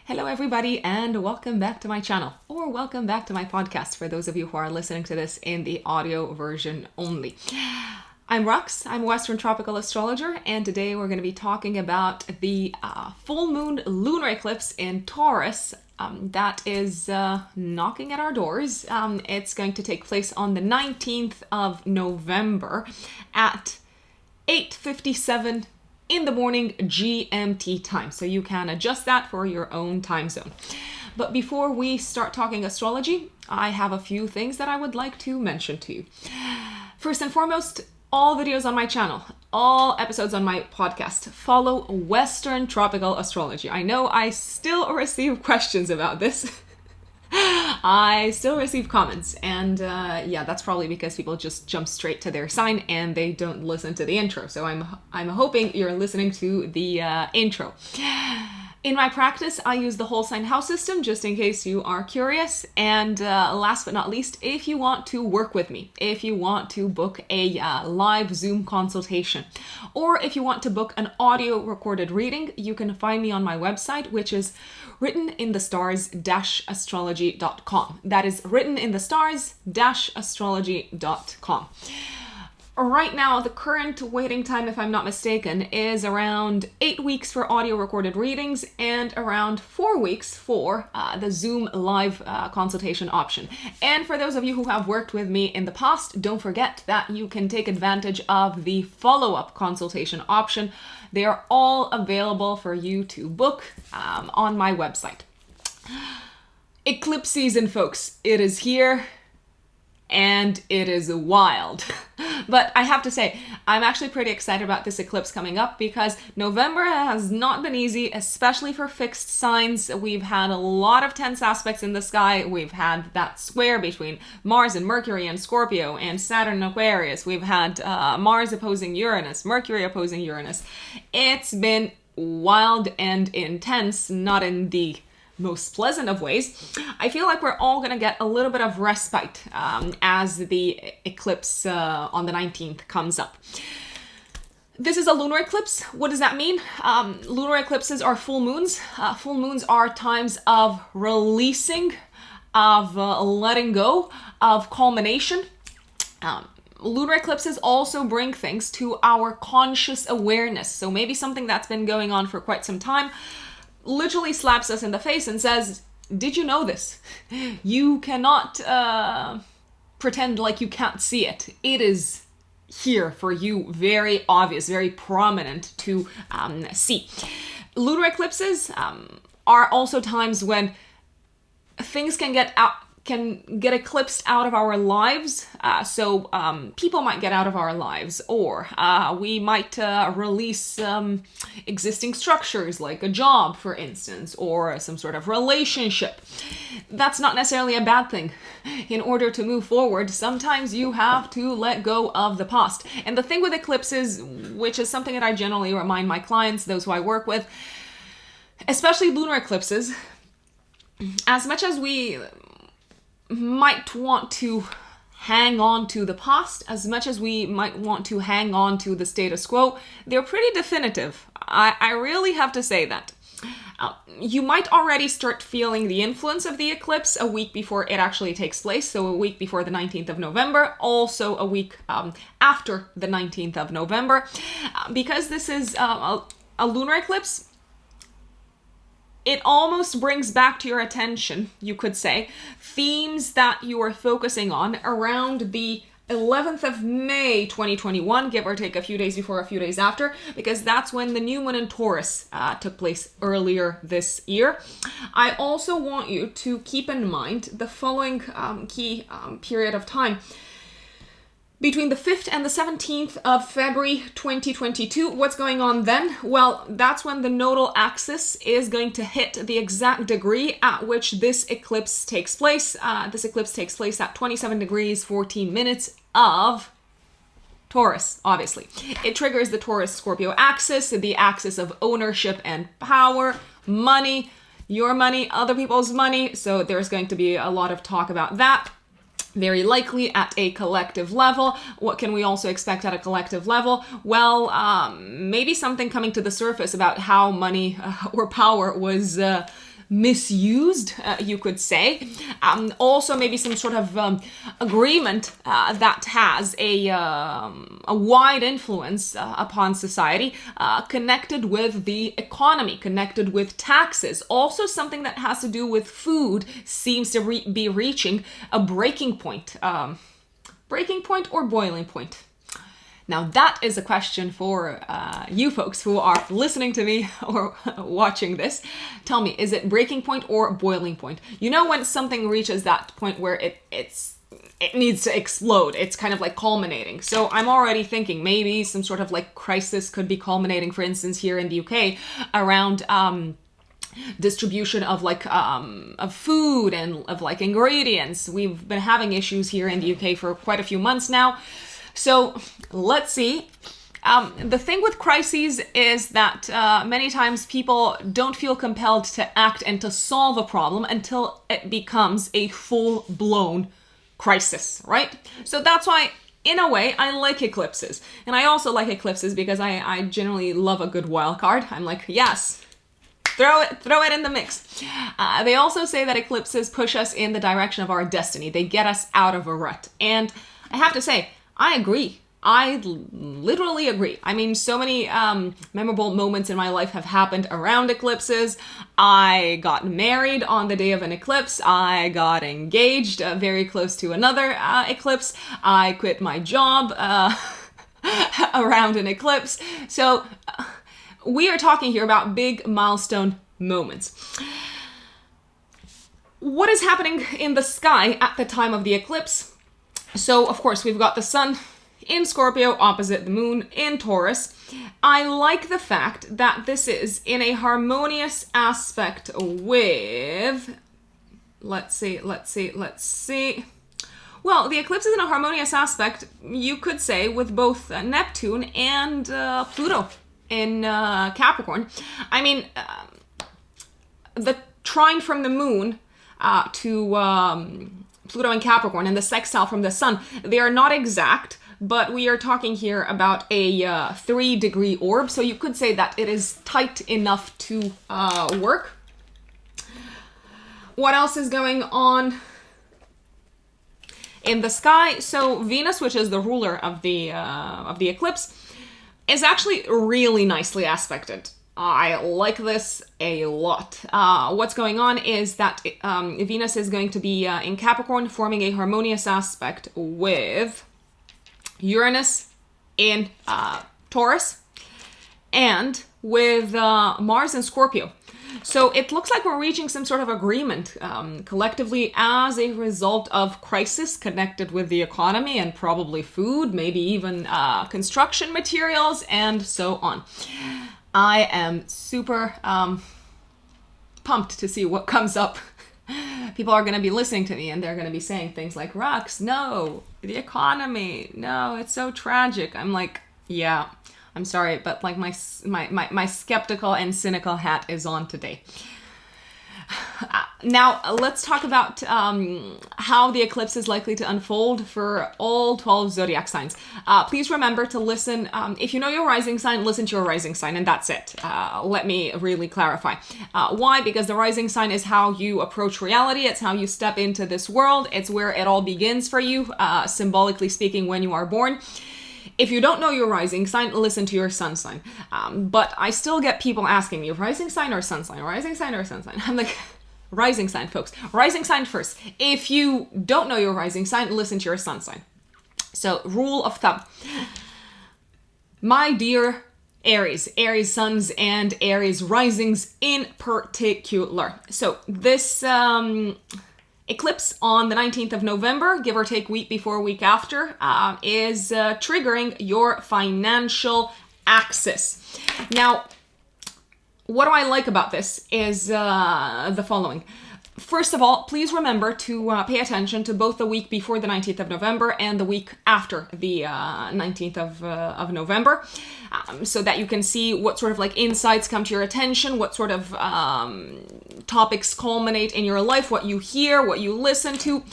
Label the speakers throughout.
Speaker 1: Hello everybody and welcome back to my channel, or welcome back to my podcast for those of you who are listening to this in the audio version only. I'm Rux, I'm a Western tropical astrologer, and today we're going to be talking about the full moon lunar eclipse in Taurus that is knocking at our doors. It's going to take place on the 19th of November at 8:57 in the morning GMT time. So you can adjust that for your own time zone. But before we start talking astrology, I have a few things that I would like to mention to you. First and foremost, all videos on my channel, all episodes on my podcast follow Western tropical astrology. I know I still receive questions about this. I still receive comments, and yeah, that's probably because people just jump straight to their sign and they don't listen to the intro. So I'm hoping you're listening to the intro. In my practice, I use the whole sign house system just in case you are curious. And last but not least, if you want to work with me, if you want to book a live Zoom consultation, or if you want to book an audio recorded reading, you can find me on my website, which is writteninthestars-astrology.com. That is writteninthestars-astrology.com. Right now, the current waiting time, if I'm not mistaken, is around 8 weeks for audio recorded readings and around 4 weeks for the Zoom live consultation option. And for those of you who have worked with me in the past, don't forget that you can take advantage of the follow-up consultation option. They are all available for you to book on my website. Eclipse season, folks. It is here. And it is wild. But I have to say, I'm actually pretty excited about this eclipse coming up because November has not been easy, especially for fixed signs. We've had a lot of tense aspects in the sky. We've had that square between Mars and Mercury and Scorpio and Saturn and Aquarius. We've had Mars opposing Uranus, Mercury opposing Uranus. It's been wild and intense, not in the most pleasant of ways. I feel like we're all going to get a little bit of respite as the eclipse on the 19th comes up. This is a lunar eclipse. What does that mean? Lunar eclipses are full moons. Full moons are times of releasing, of letting go, of culmination. Lunar eclipses also bring things to our conscious awareness. So maybe something that's been going on for quite some time literally slaps us in the face and says, did you know this? You cannot pretend like you can't see it. It is here for you, very obvious, very prominent to see. Lunar eclipses are also times when things can get eclipsed out of our lives. So people might get out of our lives, or we might release existing structures like a job, for instance, or some sort of relationship. That's not necessarily a bad thing. In order to move forward, sometimes you have to let go of the past. And the thing with eclipses, which is something that I generally remind my clients, those who I work with, especially lunar eclipses, as much as we might want to hang on to the past, as much as we might want to hang on to the status quo, they're pretty definitive. I really have to say that. You might already start feeling the influence of the eclipse a week before it actually takes place, so a week before the 19th of November, also a week after the 19th of November. Because this is a lunar eclipse, it almost brings back to your attention, you could say, themes that you are focusing on around the 11th of May 2021, give or take a few days before, a few days after, because that's when the new moon in Taurus took place earlier this year. I also want you to keep in mind the following key period of time. Between the 5th and the 17th of February 2022, what's going on then? Well, that's when the nodal axis is going to hit the exact degree at which this eclipse takes place. This eclipse takes place at 27 degrees, 14 minutes of Taurus, obviously. It triggers the Taurus-Scorpio axis, the axis of ownership and power, money, your money, other people's money. So there's going to be a lot of talk about that. Very likely at a collective level. What can we also expect at a collective level? Well, maybe something coming to the surface about how money or power was misused, you could say. Also, maybe some sort of agreement that has a wide influence upon society, connected with the economy, connected with taxes. Also, something that has to do with food seems to be reaching a breaking point. Breaking point or boiling point? Now that is a question for you folks who are listening to me or watching this. Tell me, is it breaking point or boiling point? You know when something reaches that point where it needs to explode. It's kind of like culminating. So I'm already thinking maybe some sort of like crisis could be culminating, for instance, here in the UK around distribution of like of food and of like ingredients. We've been having issues here in the UK for quite a few months now. So let's see. The thing with crises is that many times people don't feel compelled to act and to solve a problem until it becomes a full-blown crisis, right? So that's why, in a way, I like eclipses. And I also like eclipses because I generally love a good wild card. I'm like, yes, throw it in the mix. They also say that eclipses push us in the direction of our destiny. They get us out of a rut. And I have to say, I agree. I literally agree. I mean, so many memorable moments in my life have happened around eclipses. I got married on the day of an eclipse. I got engaged very close to another eclipse. I quit my job around an eclipse. So we are talking here about big milestone moments. What is happening in the sky at the time of the eclipse? So, of course, we've got the sun in Scorpio opposite the moon in Taurus. I like the fact that this is in a harmonious aspect with, let's see. Well, the eclipse is in a harmonious aspect, you could say, with both Neptune and Pluto in Capricorn. I mean, the trine from the moon to Pluto and Capricorn and the sextile from the sun, they are not exact, but we are talking here about a 3-degree orb, so you could say that it is tight enough to work. What else is going on in the sky? So Venus, which is the ruler of the eclipse, is actually really nicely aspected. I like this a lot. What's going on is that Venus is going to be in Capricorn, forming a harmonious aspect with Uranus in Taurus and with Mars in Scorpio. So it looks like we're reaching some sort of agreement collectively as a result of crisis connected with the economy and probably food, maybe even construction materials and so on. I am super pumped to see what comes up. People are going to be listening to me and they're going to be saying things like, Rux, no, the economy, no, it's so tragic. I'm like, yeah, I'm sorry, but like my skeptical and cynical hat is on today. Now, let's talk about how the eclipse is likely to unfold for all 12 zodiac signs. Please remember to listen. If you know your rising sign, listen to your rising sign, and that's it. Let me really clarify. Why? Because the rising sign is how you approach reality. It's how you step into this world. It's where it all begins for you, symbolically speaking, when you are born. If you don't know your rising sign, listen to your sun sign. But I still get people asking me, rising sign or sun sign? Rising sign or sun sign? I'm like, rising sign, folks. Rising sign first. If you don't know your rising sign, listen to your sun sign. So, rule of thumb. My dear Aries suns and Aries risings in particular. So, this eclipse on the 19th of November, give or take week before, week after, is triggering your financial axis. Now, what do I like about this is the following. First of all, please remember to pay attention to both the week before the 19th of November and the week after the 19th of November, so that you can see what sort of like insights come to your attention, what sort of topics culminate in your life, what you hear, what you listen to.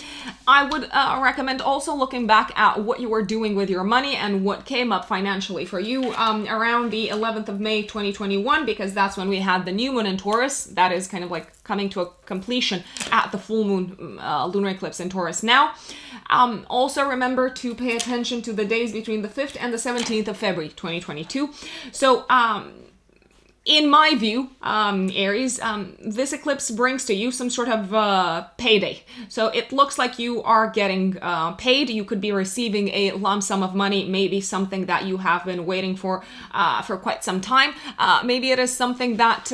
Speaker 1: I would recommend also looking back at what you were doing with your money and what came up financially for you around the 11th of May 2021, because that's when we had the new moon in Taurus. That is kind of like coming to a completion at the full moon lunar eclipse in Taurus. Now, also remember to pay attention to the days between the 5th and the 17th of February 2022. So, in my view, Aries, this eclipse brings to you some sort of payday. So it looks like you are getting paid. You could be receiving a lump sum of money, maybe something that you have been waiting for quite some time. Maybe it is something that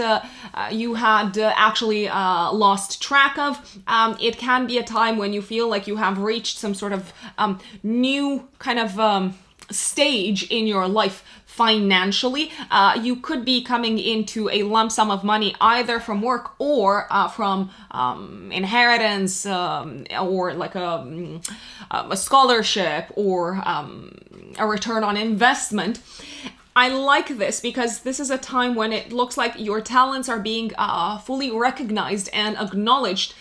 Speaker 1: you had actually lost track of. It can be a time when you feel like you have reached some sort of new kind of stage in your life financially. You could be coming into a lump sum of money either from work or from inheritance, or like a scholarship, or a return on investment. I like this because this is a time when it looks like your talents are being fully recognized and acknowledged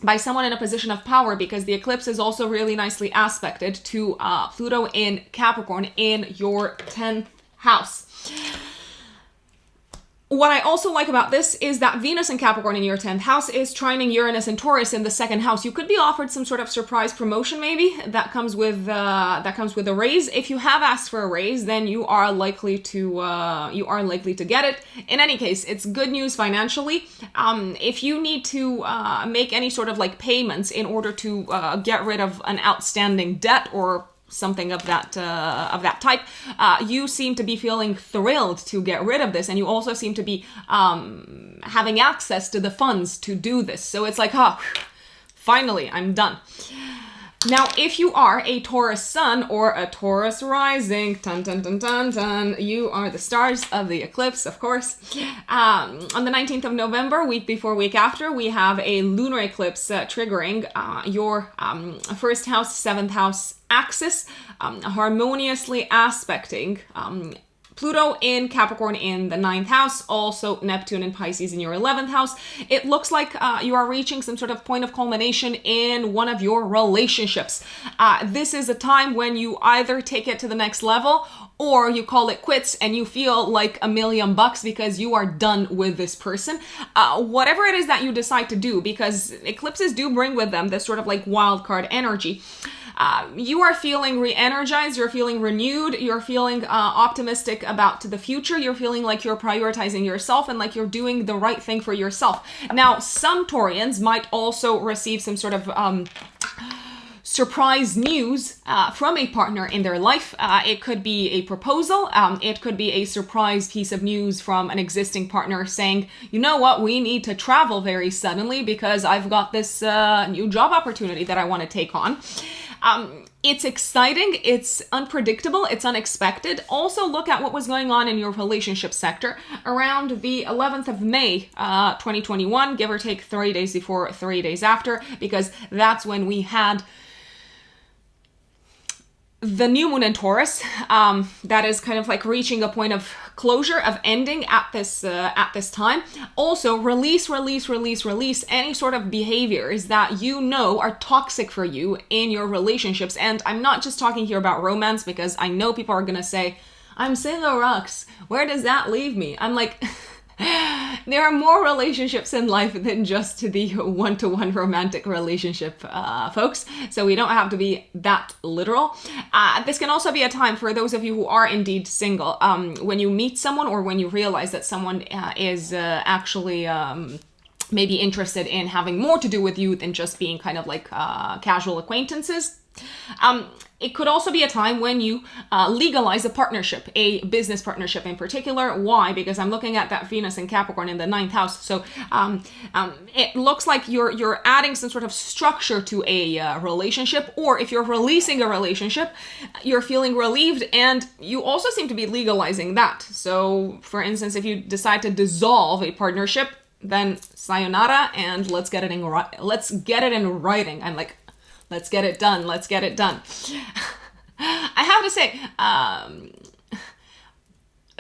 Speaker 1: by someone in a position of power, because the eclipse is also really nicely aspected to Pluto in Capricorn in your 10th house. What I also like about this is that Venus in Capricorn in your 10th house is trining Uranus and Taurus in the 2nd house. You could be offered some sort of surprise promotion, maybe that comes with a raise. If you have asked for a raise, then you are likely to get it. In any case, it's good news financially. If you need to make any sort of like payments in order to get rid of an outstanding debt or something of that type, you seem to be feeling thrilled to get rid of this, and you also seem to be having access to the funds to do this. So it's like, finally, I'm done. Now, if you are a Taurus sun or a Taurus rising, dun, dun, dun, dun, dun, you are the stars of the eclipse, of course. On the 19th of November, week before, week after, we have a lunar eclipse triggering your 1st house, 7th house axis, harmoniously aspecting Pluto in Capricorn in the 9th house, also Neptune in Pisces in your 11th house. It looks like you are reaching some sort of point of culmination in one of your relationships. This is a time when you either take it to the next level or you call it quits and you feel like $1,000,000 because you are done with this person. Whatever it is that you decide to do, because eclipses do bring with them this sort of like wild card energy. You are feeling re-energized, you're feeling renewed, you're feeling optimistic about the future, you're feeling like you're prioritizing yourself and like you're doing the right thing for yourself. Now, some Taurians might also receive some sort of surprise news from a partner in their life. It could be a proposal, it could be a surprise piece of news from an existing partner saying, you know what, we need to travel very suddenly because I've got this new job opportunity that I want to take on. It's exciting, it's unpredictable, it's unexpected. Also look at what was going on in your relationship sector around the 11th of May, 2021, give or take 3 days before, 3 days after, because that's when we had the new moon in Taurus, that is kind of like reaching a point of closure, of ending at this time. Also, release any sort of behaviors that you know are toxic for you in your relationships. And I'm not just talking here about romance, because I know people are gonna say, I'm single, Rux. Where does that leave me? I'm like, there are more relationships in life than just the one-to-one romantic relationship, folks. So we don't have to be that literal. This can also be a time for those of you who are indeed single. When you meet someone or when you realize that someone is actually maybe interested in having more to do with you than just being kind of like casual acquaintances. It could also be a time when you legalize a partnership, a business partnership in particular. Why? Because I'm looking at that Venus in Capricorn in the 9th house. So it looks like you're adding some sort of structure to a relationship, or if you're releasing a relationship, you're feeling relieved, and you also seem to be legalizing that. So for instance, if you decide to dissolve a partnership, then sayonara, and let's get it in writing. I'm like, let's get it done. Let's get it done. I have to say,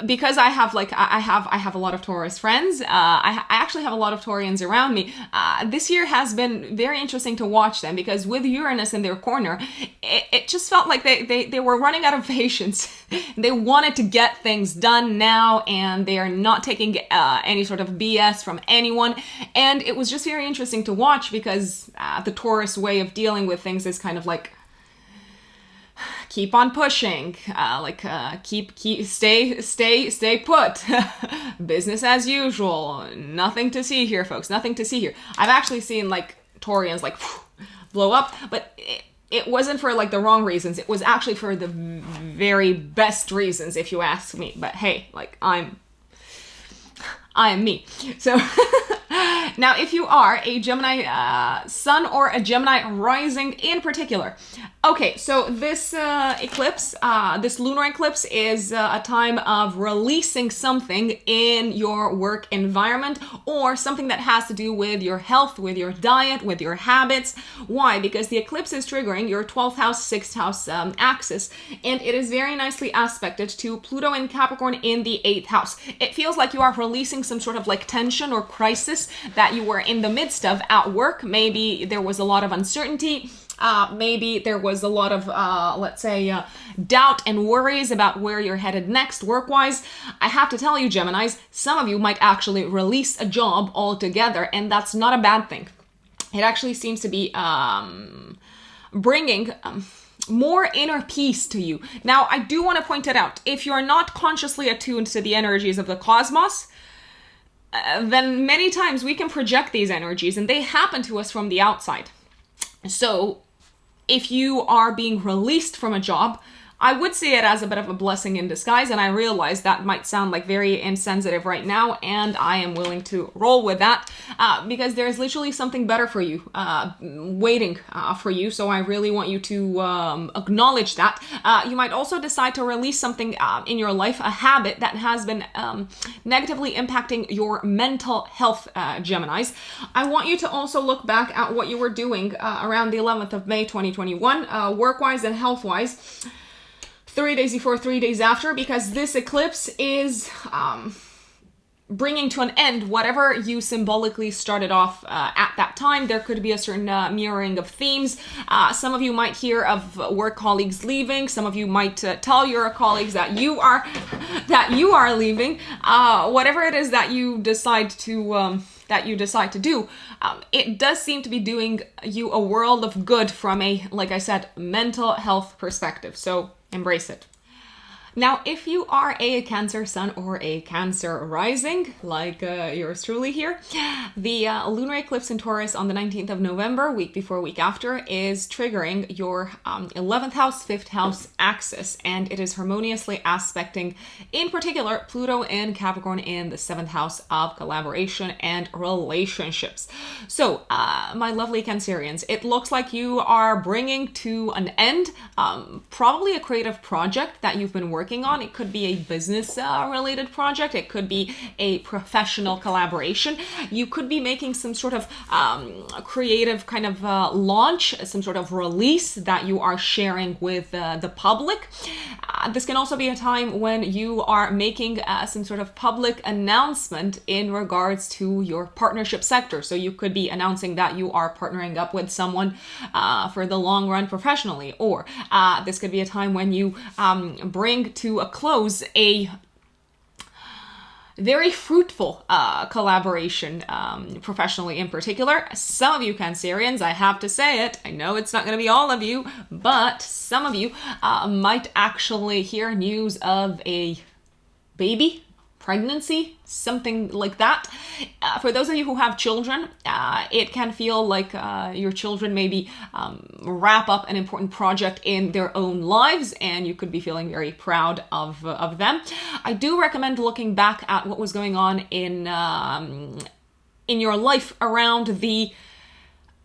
Speaker 1: because I have like I have a lot of Taurus friends. I actually have a lot of Taurians around me. This year has been very interesting to watch them because with Uranus in their corner, it just felt like they were running out of patience. They wanted to get things done now, and they are not taking any sort of BS from anyone. And it was just very interesting to watch because the Taurus way of dealing with things is kind of like, keep on pushing, stay put, business as usual. Nothing to see here, folks. Nothing to see here. I've actually seen like Taurians like blow up, but it wasn't for like the wrong reasons. It was actually for the very best reasons, if you ask me. But hey, like I am me. So now, if you are a Gemini sun or a Gemini rising in particular. Okay, so this eclipse, this lunar eclipse is a time of releasing something in your work environment or something that has to do with your health, with your diet, with your habits. Why? Because the eclipse is triggering your 12th house, 6th house axis, and it is very nicely aspected to Pluto in Capricorn in the 8th house. It feels like you are releasing some sort of like tension or crisis that you were in the midst of at work. Maybe there was a lot of uncertainty. Maybe there was a lot of, let's say, doubt and worries about where you're headed next work-wise. I have to tell you, Geminis, some of you might actually release a job altogether, and that's not a bad thing. It actually seems to be bringing more inner peace to you. Now, I do want to point it out. If you're not consciously attuned to the energies of the cosmos, then many times we can project these energies, and they happen to us from the outside. So if you are being released from a job, I would see it as a bit of a blessing in disguise, and I realize that might sound like very insensitive right now, and I am willing to roll with that because there's literally something better for you, waiting for you, so I really want you to acknowledge that. You might also decide to release something in your life, a habit that has been negatively impacting your mental health, Geminis. I want you to also look back at what you were doing around the 11th of May 2021, work-wise and health-wise. 3 days before, 3 days after, because this eclipse is bringing to an end whatever you symbolically started off at that time. There could be a certain mirroring of themes. Some of you might hear of work colleagues leaving. Some of you might tell your colleagues that you are leaving. Whatever it is that you decide to do, it does seem to be doing you a world of good from a, like I said, mental health perspective. So embrace it. Now, if you are a Cancer sun or a Cancer rising, like yours truly here, the lunar eclipse in Taurus on the 19th of November, week before, week after, is triggering your 11th house, 5th house axis, and it is harmoniously aspecting, in particular, Pluto in Capricorn in the 7th house of collaboration and relationships. So, my lovely Cancerians, it looks like you are bringing to an end probably a creative project that you've been working on. It could be a business related project. It could be a professional collaboration. You could be making some sort of creative kind of launch, some sort of release that you are sharing with the public. This can also be a time when you are making some sort of public announcement in regards to your partnership sector. So you could be announcing that you are partnering up with someone for the long run professionally, or this could be a time when you bring to a close a very fruitful collaboration, professionally in particular. Some of you Cancerians, I have to say it, I know it's not going to be all of you, but some of you might actually hear news of a baby, pregnancy, something like that. For those of you who have children, it can feel like your children maybe wrap up an important project in their own lives, and you could be feeling very proud of them. I do recommend looking back at what was going on in your life around the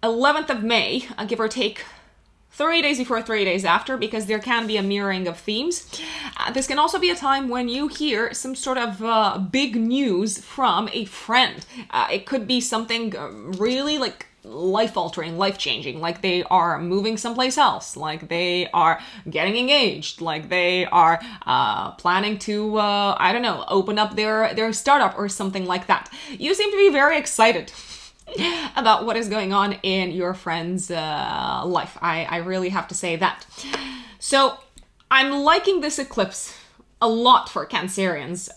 Speaker 1: 11th of May, give or take 3 days before, 3 days after, because there can be a mirroring of themes. This can also be a time when you hear some sort of big news from a friend. It could be something really like life-altering, life-changing, like they are moving someplace else, like they are getting engaged, like they are planning to, I don't know, open up their startup or something like that. You seem to be very excited about what is going on in your friend's life. I really have to say that. So I'm liking this eclipse a lot for Cancerians.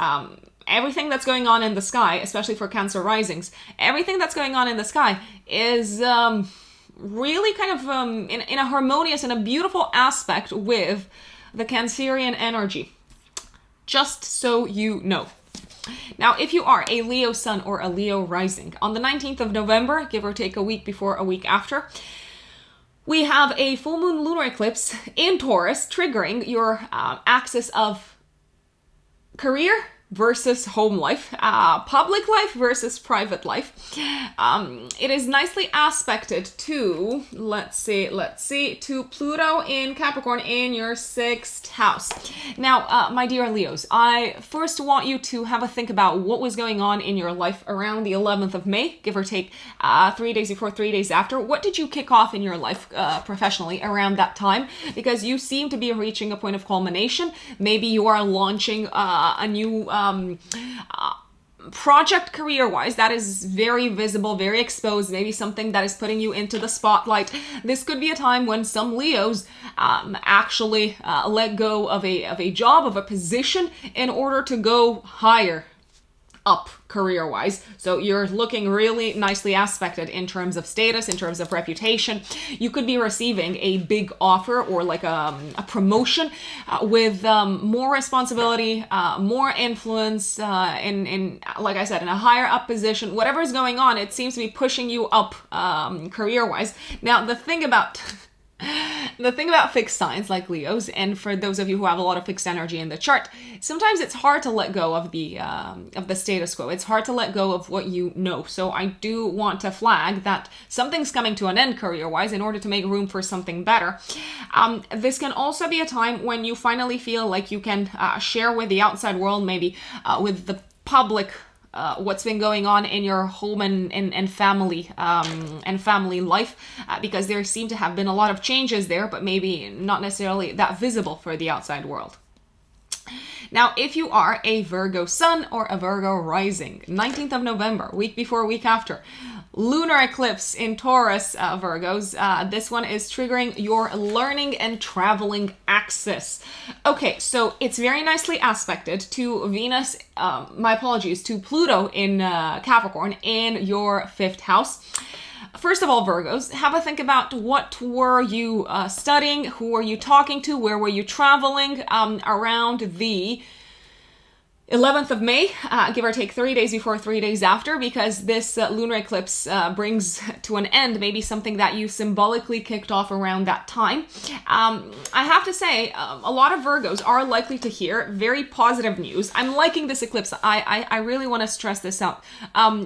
Speaker 1: Everything that's going on in the sky, especially for Cancer risings, everything that's going on in the sky is really kind of in a harmonious and a beautiful aspect with the Cancerian energy. Just so you know. Now, if you are a Leo sun or a Leo rising, on the 19th of November, give or take a week before, a week after, we have a full moon lunar eclipse in Taurus, triggering your axis of career versus home life, public life versus private life. It is nicely aspected to, let's see, to Pluto in Capricorn in your 6th house. Now, my dear Leos, I first want you to have a think about what was going on in your life around the 11th of May, give or take 3 days before, 3 days after. What did you kick off in your life professionally around that time? Because you seem to be reaching a point of culmination. Maybe you are launching a new project career-wise that is very visible, very exposed, maybe something that is putting you into the spotlight. This could be a time when some Leos actually let go of a job, of a position, in order to go higher up career-wise. So you're looking really nicely aspected in terms of status, in terms of reputation. You could be receiving a big offer or like a promotion with more responsibility, more influence, in like I said, in a higher up position. Whatever is going on, it seems to be pushing you up career-wise. Now, the thing about fixed signs like Leos, and for those of you who have a lot of fixed energy in the chart, sometimes it's hard to let go of the status quo. It's hard to let go of what you know. So I do want to flag that something's coming to an end career-wise in order to make room for something better. This can also be a time when you finally feel like you can share with the outside world, maybe with the public, what's been going on in your home and family life, because there seem to have been a lot of changes there, but maybe not necessarily that visible for the outside world. Now, if you are a Virgo sun or a Virgo rising, 19th of November, week before, week after, lunar eclipse in Taurus, Virgos. This one is triggering your learning and traveling axis. Okay, so it's very nicely aspected to Venus, to Pluto in Capricorn in your 5th house. First of all, Virgos, have a think about what were you studying, who were you talking to, where were you traveling around the 11th of May, give or take 3 days before, 3 days after, because this lunar eclipse brings to an end maybe something that you symbolically kicked off around that time. I have to say, a lot of Virgos are likely to hear very positive news. I'm liking this eclipse. I really want to stress this out.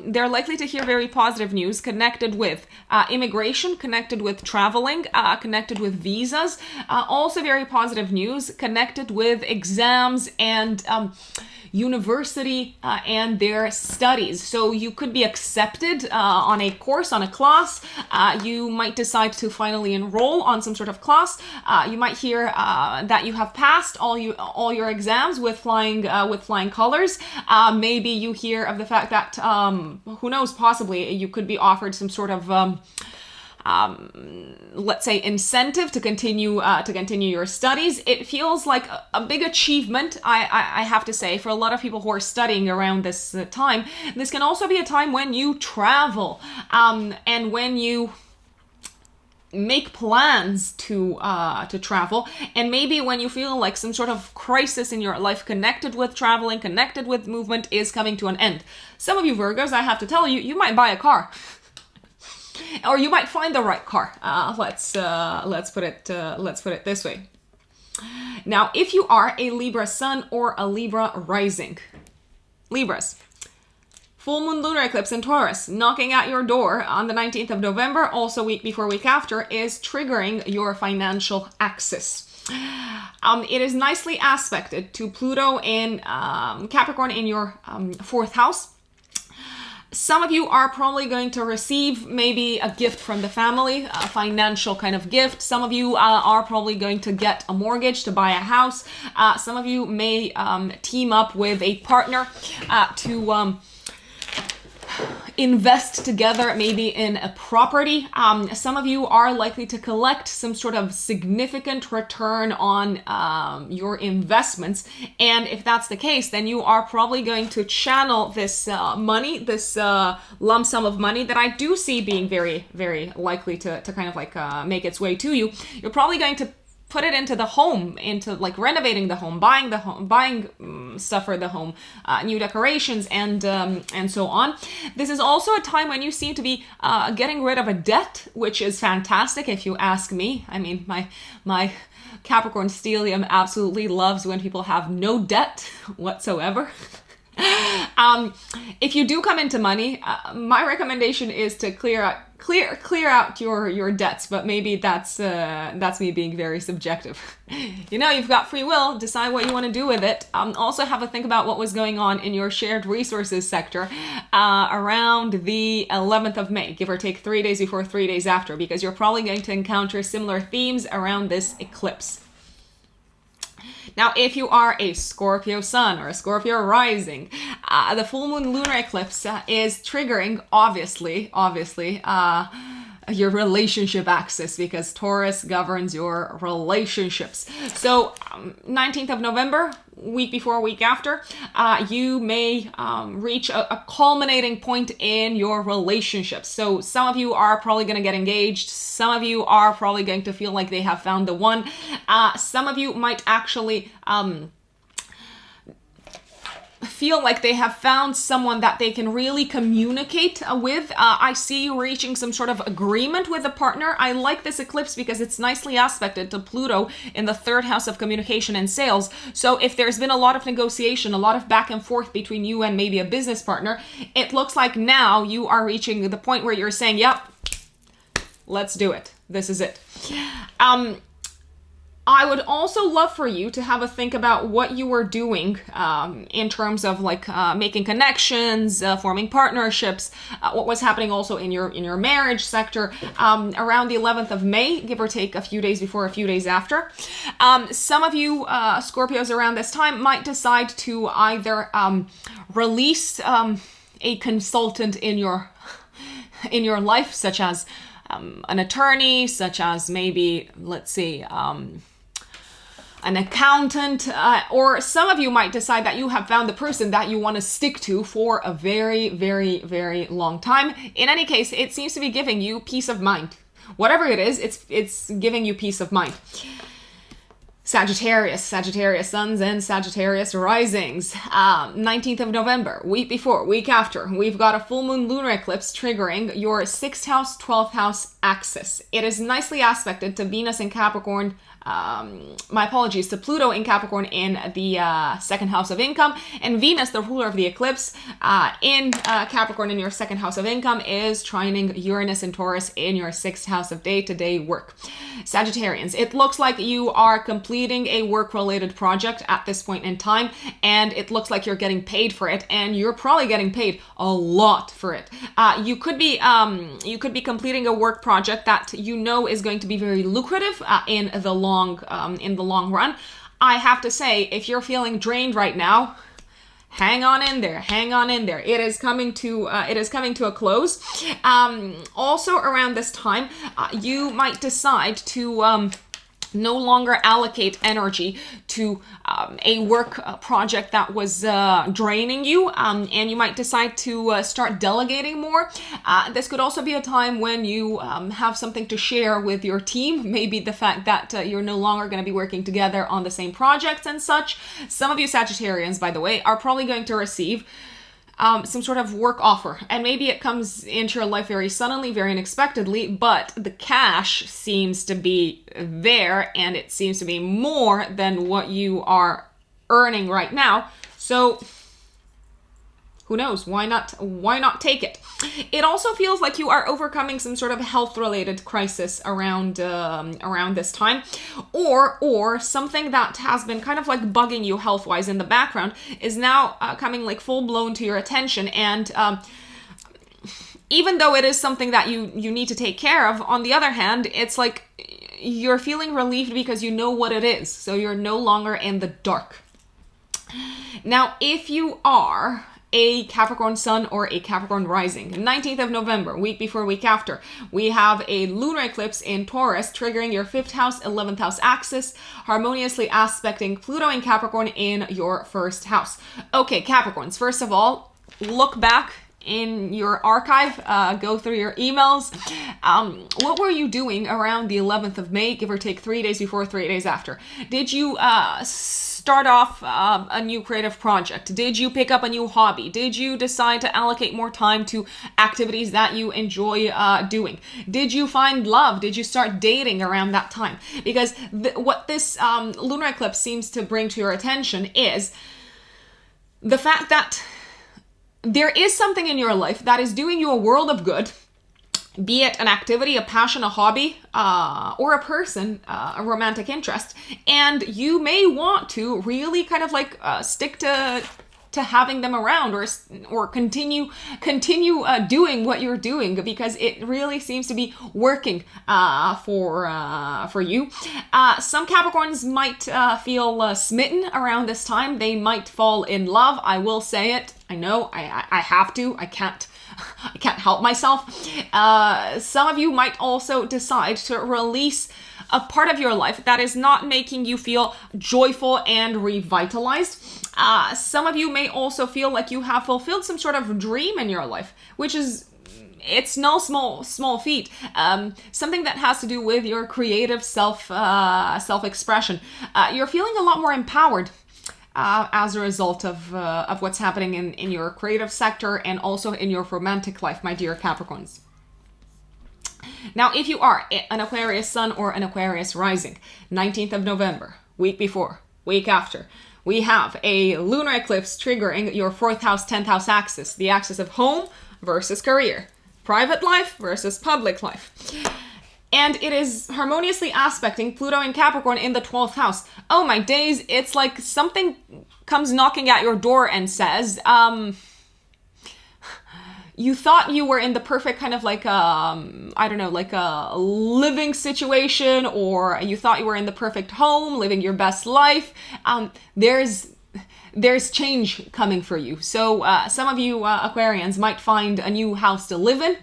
Speaker 1: They're likely to hear very positive news connected with immigration, connected with traveling, connected with visas. Also very positive news connected with exams and university and their studies. So you could be accepted on a course, on a class. You might decide to finally enroll on some sort of class. You might hear that you have passed all your exams with flying colors. Maybe you hear of the fact that who knows, possibly you could be offered some sort of let's say incentive to continue your studies. It feels like a big achievement, I have to say, for a lot of people who are studying around this time. This can also be a time when you travel and when you make plans to travel, and maybe when you feel like some sort of crisis in your life connected with traveling, connected with movement is coming to an end. Some of you Virgos, I have to tell you, you might buy a car. Or you might find the right car. Let's put it this way. Now, if you are a Libra sun or a Libra rising, Libras, full moon lunar eclipse in Taurus knocking at your door on the 19th of November, also week before, week after, is triggering your financial axis. It is nicely aspected to Pluto in Capricorn in your 4th house. Some of you are probably going to receive maybe a gift from the family, a financial kind of gift. Some of you are probably going to get a mortgage to buy a house. Some of you may team up with a partner to invest together maybe in a property. Some of you are likely to collect some sort of significant return on your investments. And if that's the case, then you are probably going to channel this money, this lump sum of money that I do see being very, very likely to kind of like make its way to you. You're probably going to put it into the home, into like renovating the home, buying stuff for the home, new decorations, and so on. This is also a time when you seem to be getting rid of a debt, which is fantastic if you ask me. I mean, my Capricorn stellium absolutely loves when people have no debt whatsoever. If you do come into money, my recommendation is to clear out your debts, but maybe that's me being very subjective. You know, you've got free will, decide what you want to do with it. Also have a think about what was going on in your shared resources sector around the 11th of May, give or take 3 days before, 3 days after, because you're probably going to encounter similar themes around this eclipse. Now, if you are a Scorpio sun or a Scorpio rising, the full moon lunar eclipse is triggering, obviously, your relationship axis, because Taurus governs your relationships. So 19th of November, week before, week after, you may reach a culminating point in your relationships. So some of you are probably going to get engaged. Some of you are probably going to feel like they have found the one. Some of you might actually feel like they have found someone that they can really communicate with. I see you reaching some sort of agreement with a partner. I like this eclipse because it's nicely aspected to Pluto in the 3rd house of communication and sales. So if there's been a lot of negotiation, a lot of back and forth between you and maybe a business partner, it looks like now you are reaching the point where you're saying, yep, let's do it. This is it. I would also love for you to have a think about what you were doing in terms of like making connections, forming partnerships, what was happening also in your marriage sector around the 11th of May, give or take a few days before, a few days after. Some of you Scorpios around this time might decide to either release a consultant in your life, such as an attorney, such as maybe, let's see, an accountant, or some of you might decide that you have found the person that you want to stick to for a very, very, very long time. In any case, it seems to be giving you peace of mind. Whatever it is, it's giving you peace of mind. Sagittarius suns and Sagittarius risings. 19th of November, week before, week after, we've got a full moon lunar eclipse triggering your 6th house, 12th house axis. It is nicely aspected to Venus in Capricorn, my apologies, to Pluto in Capricorn in the 2nd house of income, and Venus, the ruler of the eclipse, in Capricorn in your 2nd house of income, is trining Uranus and Taurus in your 6th house of day-to-day work. Sagittarians, it looks like you are completing a work-related project at this point in time, and it looks like you're getting paid for it, and you're probably getting paid a lot for it. You could be completing a work project that you know is going to be very lucrative in the long run. I have to say, if you're feeling drained right now, hang on in there. It is coming to a close. Also around this time, you might decide to no longer allocate energy to a work project that was draining you, and you might decide to start delegating more. This could also be a time when you have something to share with your team, maybe the fact that you're no longer going to be working together on the same projects and such. Some of you Sagittarians, by the way, are probably going to receive some sort of work offer, and maybe it comes into your life very suddenly, very unexpectedly, but the cash seems to be there, and it seems to be more than what you are earning right now. So who knows? Why not take it? It also feels like you are overcoming some sort of health-related crisis around this time, or something that has been kind of like bugging you health-wise in the background is now coming like full-blown to your attention, and even though it is something that you need to take care of, on the other hand, it's like you're feeling relieved because you know what it is. So you're no longer in the dark. Now, if you are a Capricorn sun or a Capricorn rising, 19th of November, week before, week after, we have a lunar eclipse in Taurus triggering your 5th house, 11th house axis, harmoniously aspecting Pluto and Capricorn in your 1st house. Okay, Capricorns, first of all, look back in your archive, go through your emails. What were you doing around the 11th of May, give or take 3 days before, 3 days after? Did you start off a new creative project? Did you pick up a new hobby? Did you decide to allocate more time to activities that you enjoy doing? Did you find love? Did you start dating around that time? Because what this lunar eclipse seems to bring to your attention is the fact that there is something in your life that is doing you a world of good, be it an activity, a passion, a hobby, or a person, a romantic interest, and you may want to really kind of like stick to having them around, or continue doing what you're doing, because it really seems to be working for you. Some Capricorns might feel smitten around this time. They might fall in love. I will say it. I know I have to. I can't help myself. Some of you might also decide to release a part of your life that is not making you feel joyful and revitalized. Some of you may also feel like you have fulfilled some sort of dream in your life, which is, it's no small feat. Something that has to do with your creative self-expression. You're feeling a lot more empowered as a result of what's happening in your creative sector and also in your romantic life, my dear Capricorns. Now, if you are an Aquarius sun or an Aquarius rising, 19th of November, week before, week after, we have a lunar eclipse triggering your 4th house, 10th house axis, the axis of home versus career, private life versus public life. And it is harmoniously aspecting Pluto and Capricorn in the 12th house. Oh my days, it's like something comes knocking at your door and says, you thought you were in the perfect kind of like, I don't know, like a living situation, or you thought you were in the perfect home, living your best life. There's change coming for you. So some of you Aquarians might find a new house to live in.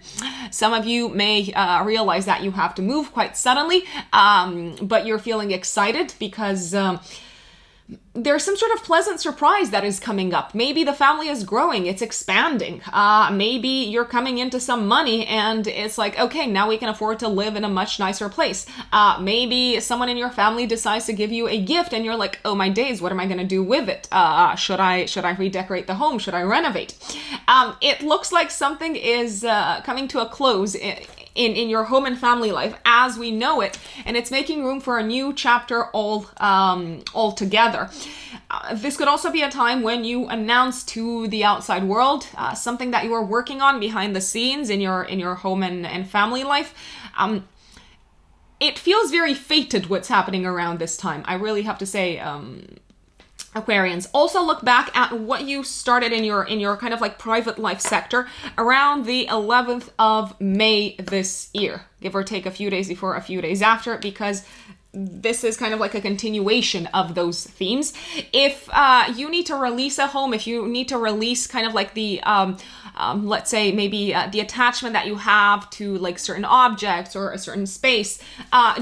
Speaker 1: Some of you may realize that you have to move quite suddenly, but you're feeling excited because there's some sort of pleasant surprise that is coming up. Maybe the family is growing, it's expanding. Maybe you're coming into some money and it's like, okay, now we can afford to live in a much nicer place. Maybe someone in your family decides to give you a gift and you're like, oh my days, what am I going to do with it? Should I redecorate the home? Should I renovate? It looks like something is coming to a close in your home and family life as we know it, and it's making room for a new chapter all together. This could also be a time when you announce to the outside world something that you are working on behind the scenes in your home and family life. It feels very fated what's happening around this time. I really have to say, Aquarians, also look back at what you started in your kind of like private life sector around the 11th of May this year, give or take a few days before, a few days after, because this is kind of like a continuation of those themes. If you need to release a home, if you need to release kind of like the let's say maybe the attachment that you have to like certain objects or a certain space,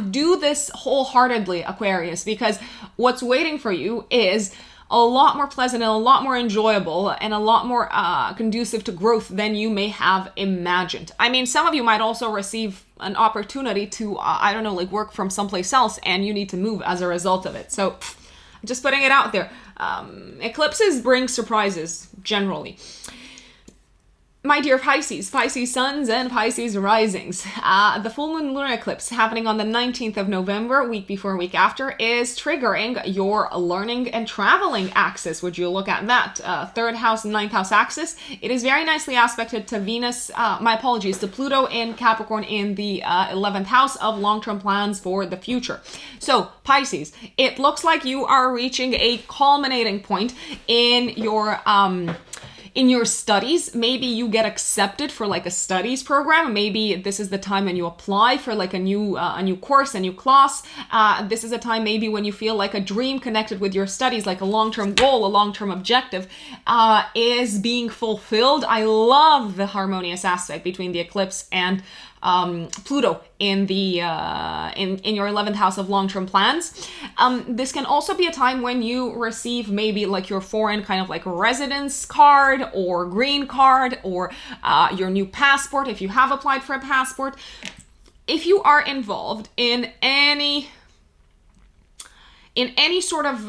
Speaker 1: do this wholeheartedly, Aquarius, because what's waiting for you is a lot more pleasant and a lot more enjoyable and a lot more conducive to growth than you may have imagined. I mean, some of you might also receive an opportunity to, I don't know, like work from someplace else and you need to move as a result of it. So I'm just putting it out there. Eclipses bring surprises generally. My dear Pisces, Pisces suns and Pisces risings, the full moon lunar eclipse happening on the 19th of November, week before, week after, is triggering your learning and traveling axis. Would you look at that? 3rd house and 9th house axis. It is very nicely aspected to Venus, to Pluto and Capricorn in the 11th house of long-term plans for the future. So Pisces, it looks like you are reaching a culminating point in your in your studies. Maybe you get accepted for like a studies program. Maybe this is the time when you apply for like a new course, a new class. This is a time maybe when you feel like a dream connected with your studies, like a long-term goal, a long-term objective is being fulfilled. I love the harmonious aspect between the eclipse and Pluto in the in your 11th house of long-term plans. This can also be a time when you receive maybe like your foreign kind of like residence card or green card, or your new passport if you have applied for a passport. If you are involved in any sort of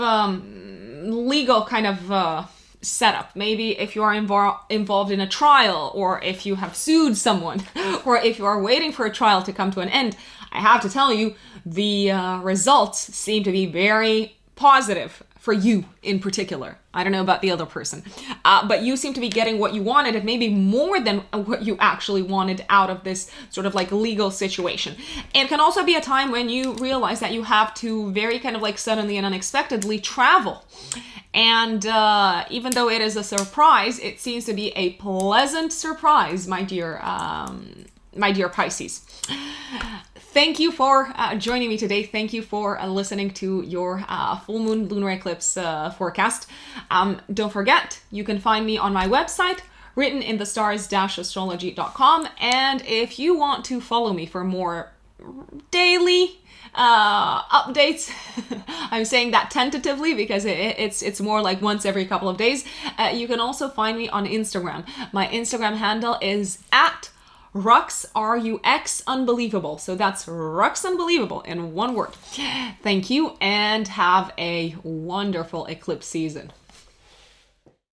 Speaker 1: legal kind of setup, maybe if you are involved in a trial, or if you have sued someone, or if you are waiting for a trial to come to an end, I have to tell you, the results seem to be very positive for you in particular. I don't know about the other person, but you seem to be getting what you wanted, and maybe more than what you actually wanted out of this sort of like legal situation. It can also be a time when you realize that you have to very kind of like suddenly and unexpectedly travel. And even though it is a surprise, it seems to be a pleasant surprise, my dear Pisces. Thank you for joining me today. Thank you for listening to your full moon lunar eclipse forecast. Don't forget, you can find me on my website, written in the stars-astrology.com. And if you want to follow me for more daily updates, I'm saying that tentatively because it's more like once every couple of days, you can also find me on Instagram. My Instagram handle is at Rux, R-U-X, Unbelievable. So that's Rux Unbelievable in one word. Thank you, and have a wonderful eclipse season.